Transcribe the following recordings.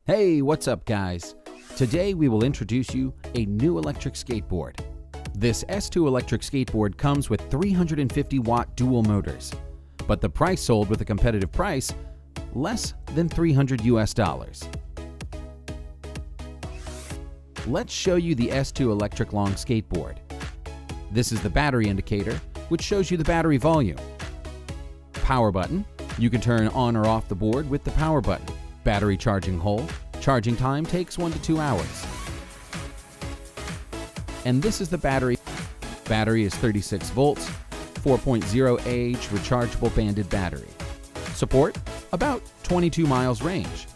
Hey, what's up guys? Today we will introduce you a new electric skateboard. This S2 electric skateboard comes with 350 watt dual motors, but the price sold with a competitive price, less than $300 US. Let's show you the S2 electric long skateboard. This is the battery indicator, which shows you the battery volume. Power button, you can turn on or off the board with the power button. Battery charging hole, charging time takes 1 to 2 hours. And this is the battery. Battery is 36 volts, 4.0 Ah rechargeable banded battery. Support, about 22 miles range.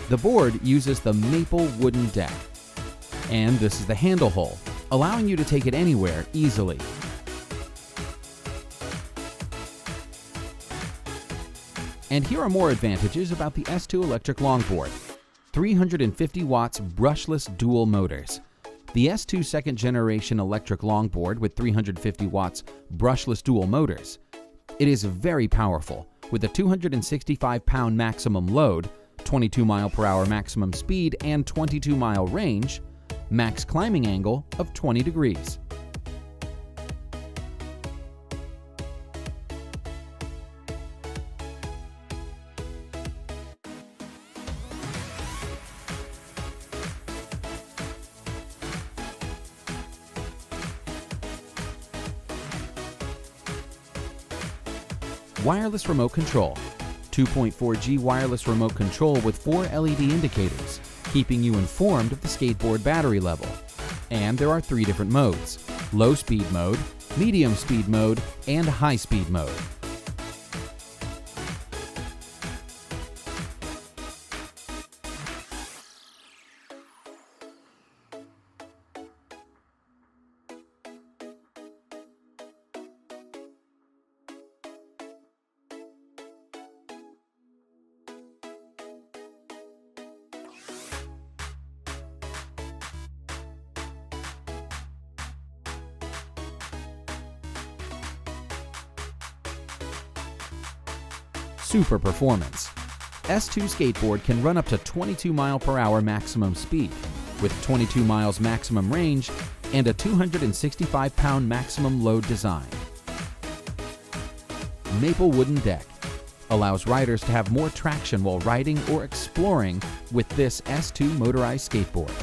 The board uses the maple wooden deck. And this is the handle hole, allowing you to take it anywhere easily. And here are more advantages about the S2 electric longboard. 350 watts brushless dual motors. The S2 second generation electric longboard with 350 watts brushless dual motors. It is very powerful with a 265-pound maximum load, 22 mile per hour maximum speed and 22 mile range, max climbing angle of 20 degrees. Wireless remote control. 2.4G wireless remote control with 4 LED indicators, keeping you informed of the skateboard battery level. And there are 3 different modes: low speed mode, medium speed mode, and high speed mode. Super performance. S2 skateboard can run up to 22 mile per hour maximum speed with 22 miles maximum range and a 265-pound maximum load design. Maple wooden deck allows riders to have more traction while riding or exploring with this S2 motorized skateboard.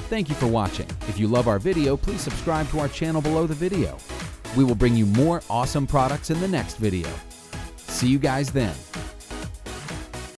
Thank you for watching. If you love our video, please subscribe to our channel below the video. We will bring you more awesome products in the next video. See you guys then.